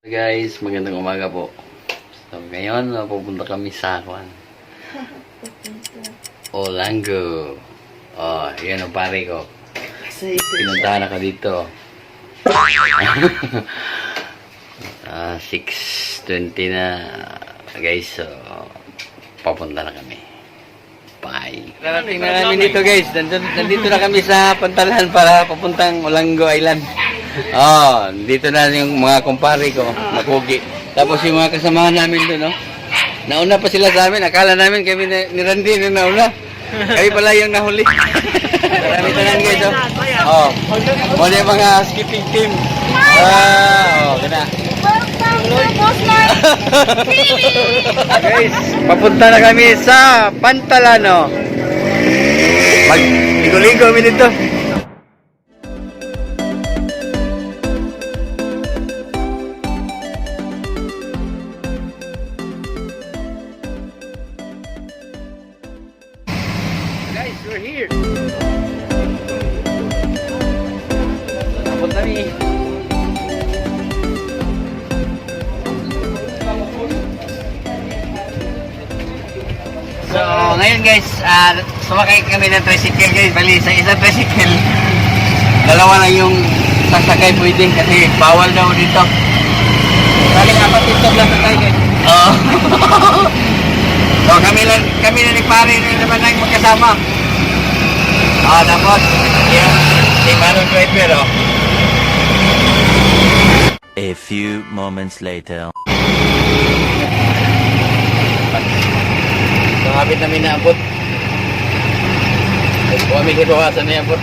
Guys, magandang umaga po. So, ngayon, pupunta kami sa Olango. Oh, yan ang pare ko. Pinuntahan ako dito. 6:20 na, guys. So, papunta na kami. Bye. Narating na namin dito, guys. Nandito na kami sa Pantalan para papuntang Olango Island. Oh, dito na yung mga kumpare ko, nakugi. Tapos yung mga kasamahan namin doon, no? Nauna pa sila sa amin. Akala namin kami ni Randy na nauna. Kami pala yung nahuli. Marami tanan, guys, oh. Oh, muna yung mga skipping team. Gana. Guys, papunta na kami sa Pantalano. Mag-ligo-ligo kami dito. Guys, we're here. Papunta kami. So, ngayon guys, sumakay kami ng tricycle, guys. Bali, sa isang tricycle, dalawa lang yung sasakay pwede kasi bawal daw dito. Bali, apat TikTok lang sakay, guys. Oo. So, kami na ni pare na naman ang magkasama. Tapos, yung si Manong driver, oh. A few moments later. So, habit namin naabot. Kami hibawasan na abot.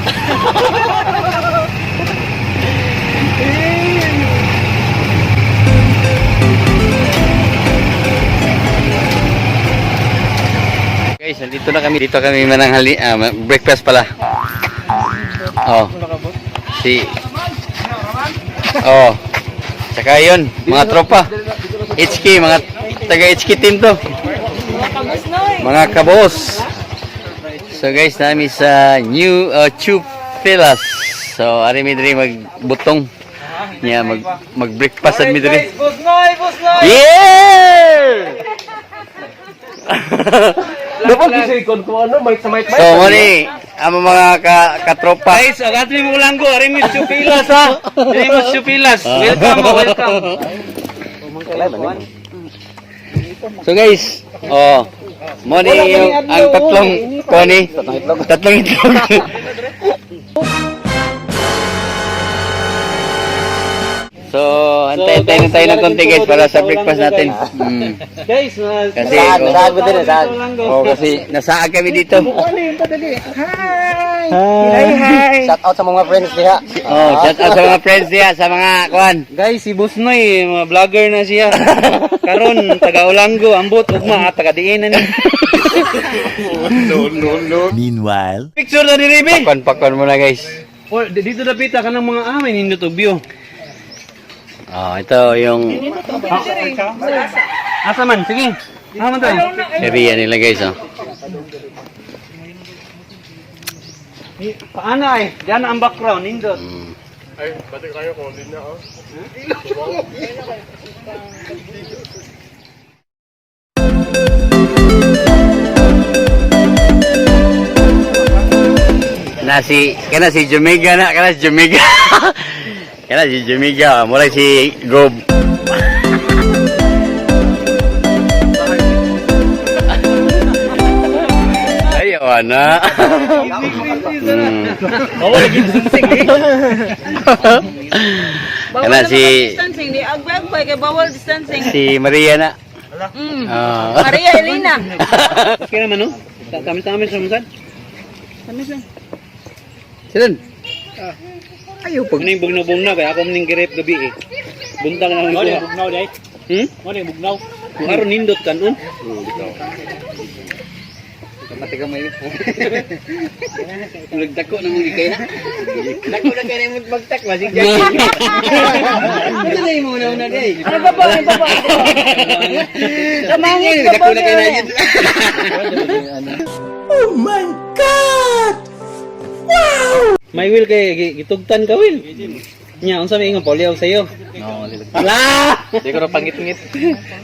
Guys, nandito na kami. Dito kami mananghali, breakfast pala. Oh. Saka yun, mga tropa. HK, mga taga HK team to. Mga kabos. So guys, namin sa new Tube Villas. So, ari mi diri magbutong. Nya mag-breakfast at mi diri. Yeah! Dapat kasi ikon ko ano, mic sa mic. So, muli, ang mga katropa. Guys, agat mo Olango, ari mi Chupilas ha. Ari mi Chupilas. Welcome, welcome. So guys, muli yung ang tatlong koni, tatlong itlog. So, antay-antay na tayo ng konti guys para sa breakfast natin. Guys, Kasi, kasi nasaag kami dito. Hi. Shout out sa mga friends diha. Shout out sa mga friends niya, sa mga kuan. Guys, si Boss Noy, mga vlogger na siya. Karon taga Olango, ambot ugma taga diinan ni. Meanwhile, Picture na ni Ribe. Pakon muna guys. Dito dapita ka ng mga amin nindot og view. Ito yung Asa man, sige. Man tayo. area nila guys, Paano ay? Diyan ang background nindot. Ay, pati kayo ko din na oh. Kana si Jamaica na, kana si Jamaica. Kana si Jamaica, mula si Gob. Ayaw na. Kana si distancing di agwag kay bawal distancing. si Maria na. Maria Elena. Okay naman no? Tamis-tamis sa musad. Silan? Ayaw pag ning bugnaw-bugnaw kaya ako ning girep gabi eh. Buntang na ako. Wala bugnaw dai. Wala bugnaw. Aron nindot kanon. Mati ka may nagdako na mong ikay na. Dako na kaya mo magtak masig dyan. Ano na yung muna day? Ano ba ba? Kamangin ka Dako ba? na kaya na yun. oh my God! May will kay gitugtan ka will. Nya, unsa may ingon poliaw sayo? No, Ala! di ko na pangit-ngit.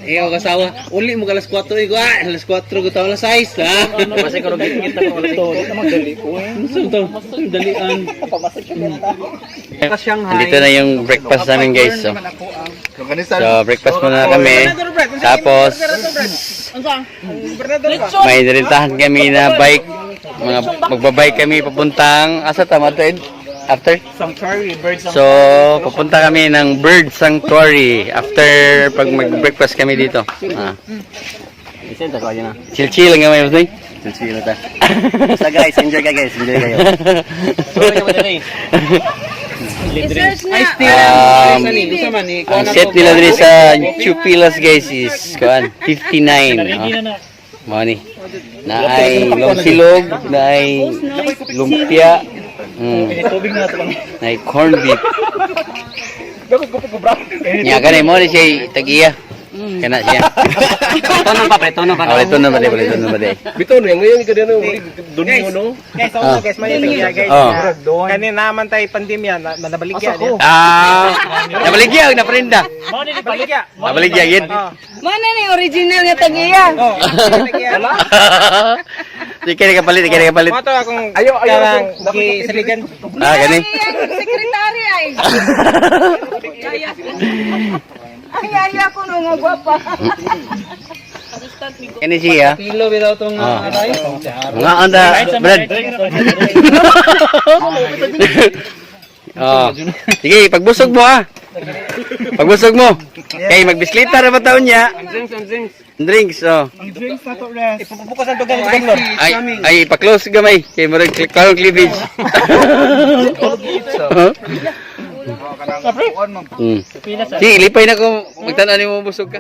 Ikaw kasawa, uli mo alas 4 igo, alas 4 ko taon alas 6, ha? Kasi ko rin ngit ako wala Ito, di naman dali ko eh. Ano to? Dalian. Dito na yung breakfast namin guys. So, breakfast muna kami. Tapos, may nirintahan kami na bike. Magbabike kami papuntang, asa tama to Ed? After? Sanctuary, bird So, pupunta kami ng Bird Sanctuary after pag mag-breakfast kami dito. Chill-chill lang kami, Masoy. Chill-chill na ta. So guys, enjoy ka guys, enjoy kayo. I-search na. Ang set nila dito sa Chupilas guys is 59. Money. Na ay silog, na ay lumpia, na ay corned beef. Nya kanay mo ni siya tag-iya. Kana siya. Tono pa. Tono ba dai? Bito na ngayon ka din dunyo no. Guys, guys, may tagiya guys. Kani naman tay pandemya na nabaligya niya. Nabaligya na prenda. Mo ni baligya. Nabaligya gid. Mana ni original nga tagiya? Wala. Sige ka palit. Mo to akong karang gisaligan. Gani. Sekretary ay. Ay, ako nung nga gwapa. Kani siya. Kilo bitaw tong aray. Nga anda, Brad. Sige, pagbusog mo Pagbusog mo. Kay magbisklita ra ba taon niya? Drinks. Drinks na to rest. Ipupukasan to ganito ganito. Ay, pa-close gamay. Kay mo rin clarong cleavage. Sige, lipay na ko. Magtanan ni mo busog ka.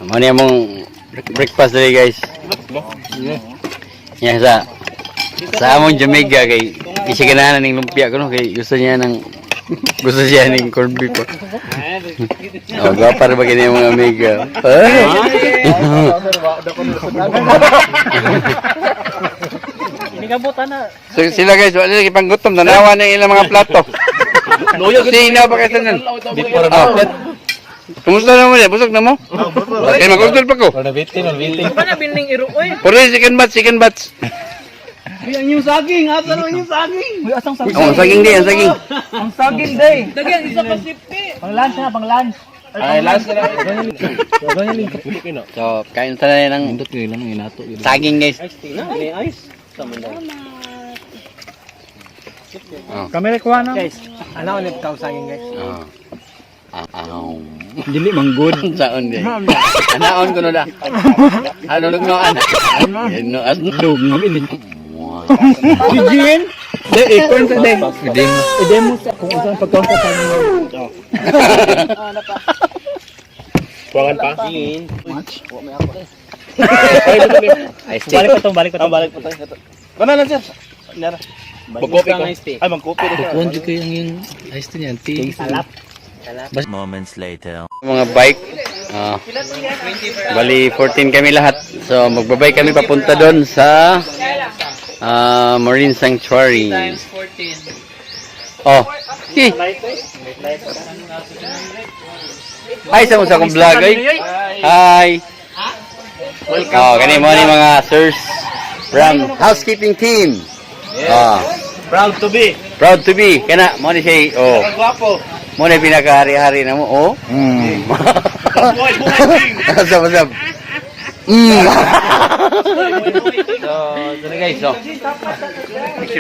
Ano niya mong breakfast dali guys. Yan sa among Jamaica kay kasi ganahan ning lumpia ko no kay gusto siya ning corned beef ko. Gapar ba kini mga amiga? So sila guys, wala lagi panggutom, tanawa ng ilang mga plato. Loyo sinaw pa kasi nan. Kumusta na mo niya? Busog na mo? Okay, mag-order pa ko. Ano na bining iro oy? Puro chicken batch. Uy, ang yung saging, asa naman yung saging? Uy, asang saging? Ang saging di, ang saging. Ang saging day. Dagyan isa pa sipti. Pang lunch na, pang lunch. Ay, last na So, kain tayo ng saging guys. Ice. Kamera kuha na. Guys, ano ulit tao saging guys? Dili manggod. Saon di. Anaon ko no da. Ano no ana? No adlog no ini. Jin. De ikon sa de. Demo sa kung saan pagkaunta sa inyo. Kuwangan pa? Balik pa to. Kana na sir. Nara. Magkopi ko. Ay, magkopi din. Kundi ko yung ice tea niyan. Salap. Moments later. Mga bike. Bali 14 kami lahat. So magbabike kami papunta doon sa Marine Sanctuary. Oh. Hi sa akong vlog ay. Hi. Kani mo ni mga sirs from housekeeping team. Proud to be. Proud to be. Kana mo ni say Gwapo. mo na pinakahari-hari na mo. Masab. So, guys,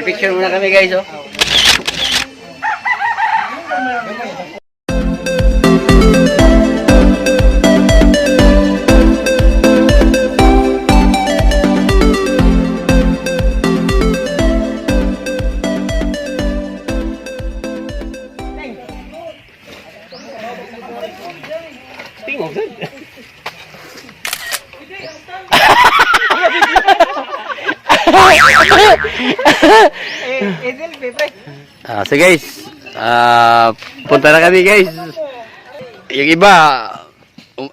picture muna kami guys, So guys, punta na kami guys. Yung iba,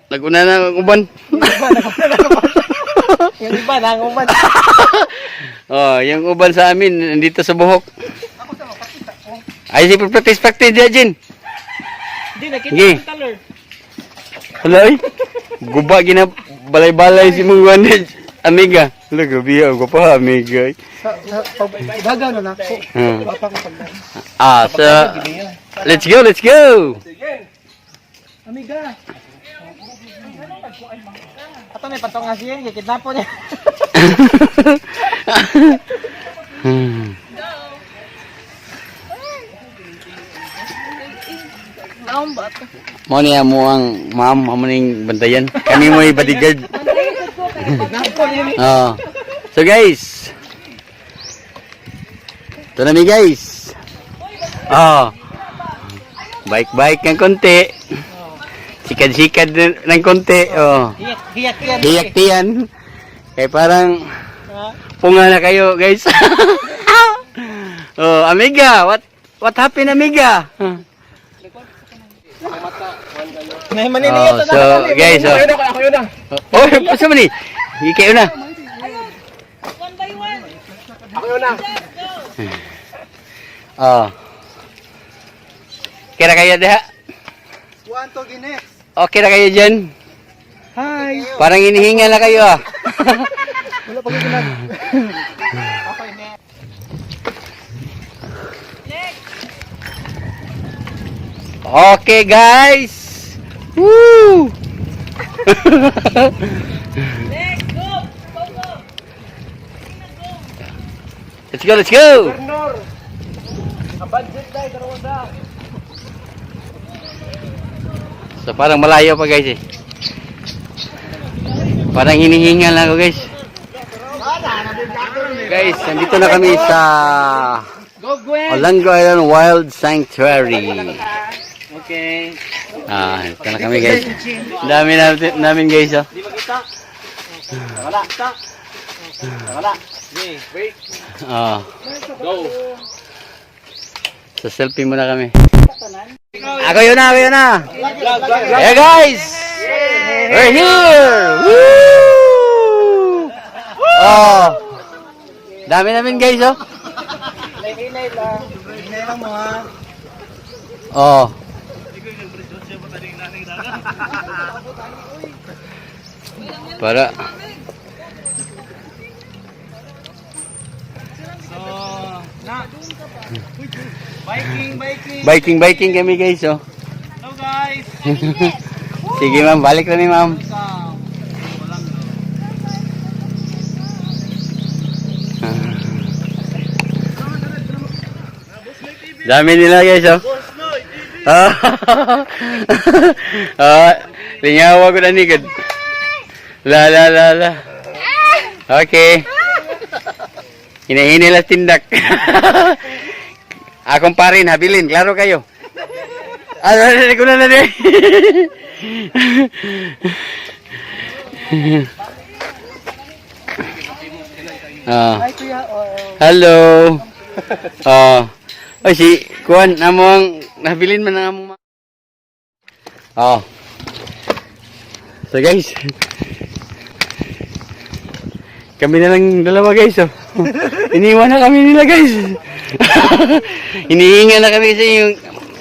naguna na ng uban. Yung iba, nanguman. Oh, yung uban sa amin, nandito sa buhok. Ay, si practice dia, Jin. Hindi, nakita Sige. yung color. Hala, ay. Guba, gina, balay-balay si mong wanid. Amiga. Hala, gabi, ako pa, amiga. Gagaw na ako. So, let's go, let's go. Amiga. Ato may patong nga siya, kikidnapo niya. Mo niya mo ang ma'am, mo ning bantayan. Kami mo bodyguard. Oh. So guys. Ito na mi guys. Oh. Bike-bike ng konti. Sikad-sikad ng konti. Oh. Hiyak-hiyak. Hiyak-tiyan. Kaya parang punga na kayo guys. Oh, amiga, what happened amiga? May maniniyo So guys, oh. Ako yun na. Oh, pasa man ni? Ikaw na. Ako yun na. Oh. Kira kayo diha? One to Guinness. Okay na kayo dyan? Hi. Parang inihinga na kayo ah. Wala pa ginag. Okay guys. Woo! Let's go, let's go. So parang malayo pa guys eh. Parang hinihingal na ako guys. Guys, nandito na kami sa Olango Island Wild Sanctuary. Okay. Ito na kami guys. Dami namin guys oh. Wala. Wala. Wait. Oh. Go. So selfie muna kami. Ako yun na. Yeah guys. We're here. Woo! Oh. Dami namin guys oh. Hinay lang mo ha. Oh. Para biking kami guys oh. Hello guys. Sige ma'am, balik na ni ma'am. Dami nila guys oh. Lingawa ko na nigad. La. Okay. Hinahinila tindak. Akong parin, habilin. Klaro kayo. Narinig ko na din. Hello. Oy, si Kuan, among nabilin man ang among So guys, kami na lang dalawa guys oh. Iniwan na kami nila guys. Hinihinga na kami kasi yung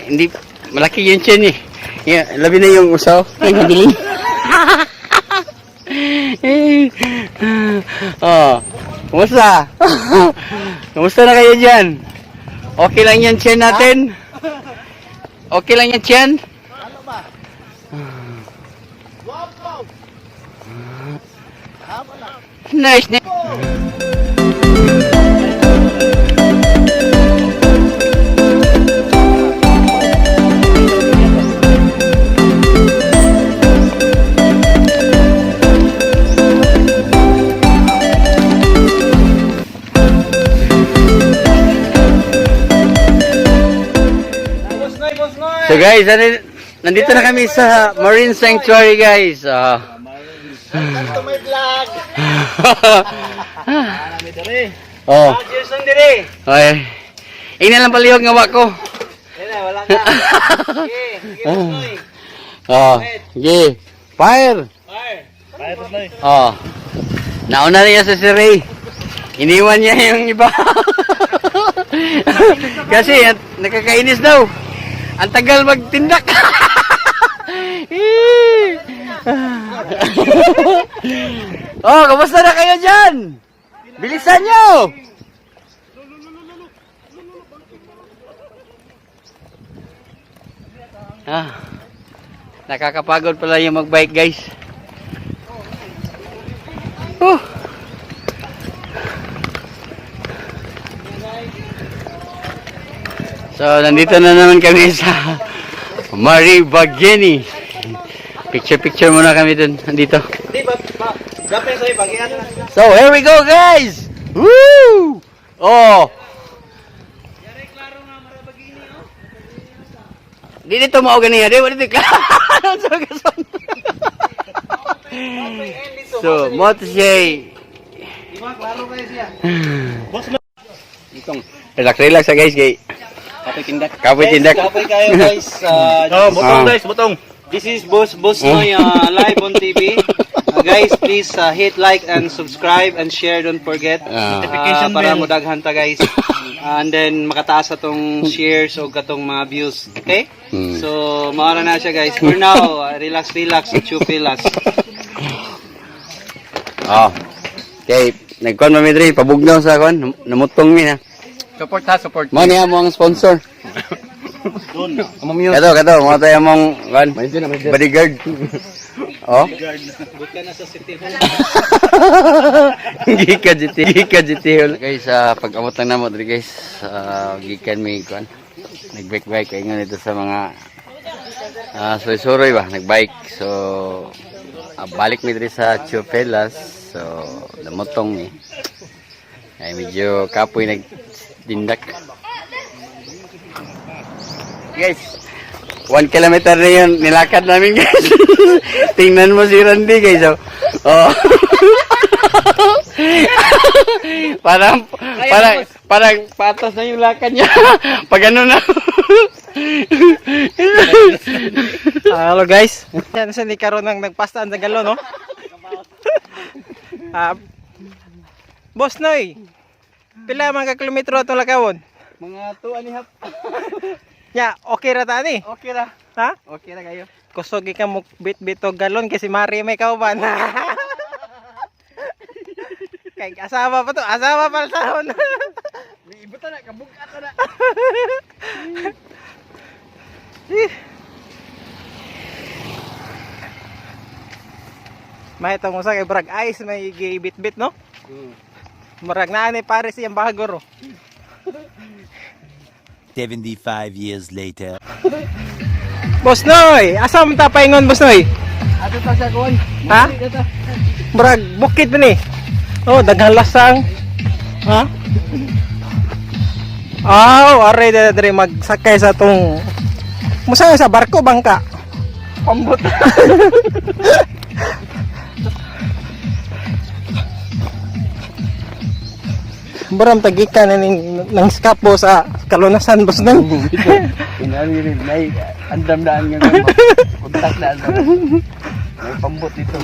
hindi malaki yung tiyan eh. Yeah, labi na yung usaw. Ay, nabilin. Kumusta? Kumusta na kayo dyan? Okay lang yan tiyan natin? Okay lang yan tiyan? Nice. So guys, nandito na kami sa Marine Sanctuary guys. Welcome to my vlog. Oh. Cheers lang dire. Ay. Ina lang palihog nga wa ko. Wala nga. Sige, Noy. Oh. Sige. Fire. Fire. Oh. Nauna niya sa si Ray. Iniwan niya yung iba. Kasi nakakainis daw. Ang tagal magtindak. Oh, kamusta na kayo dyan? Bilisan nyo! Nakakapagod pala yung magbike, guys. So, nandito na naman kami sa Marie Bageni. Picture muna kami dun. Nandito. So, here we go, guys! Woo! Oh! Di dito mao ganiya, di dito klaro. So, mo to say. Relax guys, kay Kapoy tindak. Kapoy tindak. Kapoy kayo guys. Butong guys, butong. This is Boss Noy live on TV. Guys, please hit like and subscribe and share. Don't forget notification para mo daghan ta guys. And then makataas atong shares o katong mga views. Okay? So, maara na siya guys. For now, relax, chupilas. Oh. Okay, nagkuan mami diri pabugnaw sa kon, namutong mi na. Support. Mo niya mo ang sponsor. Kato, mo tayo mong kan. Bodyguard. Oh. Buka na sa city hall. Gika GT hall. Guys, pag-abot lang namo diri guys, gikan mi kan. Nagbike kay ngon ito sa mga suroy ba, nagbike. So balik mi diri sa Chupelas. So namotong mi. Ay medyo kapoy nagdindak. Guys, 1 kilometer na yun, nilakad namin guys. Tingnan mo si Randy guys. Oh. parang patas na yung lakad niya. Pag ano na. Hello guys. Yan sa ni karon nang nagpastaan sa galon, no? Boss Noy. Pila man ka kilometro atong lakawon? Mga 2.5. Ya, okay ra ta ni. Okay ra. Ha? Okay ra kayo. Kusog ka mo bit og galon kasi mari may kauban. Kay asawa pa to, asawa pa taon. Ibutan na, kabugat na. May itong usa kay brag ice may gibit-bit, no? Murag na ni pare siyang bagor. 75 years later. Boss Noy, asa man ta paingon Boss Noy? Ato pa sa kuwan. Ha? Brag bukid pa ni. Oh, daghang lasang. Ha? Are dire magsakay sa tong musa sa barko bangka. Pambot. Baram tagikan ng skapo sa kalunasan Boss Noy. Inani rin, may andam daan nga. Kontak daan. May pambot dito.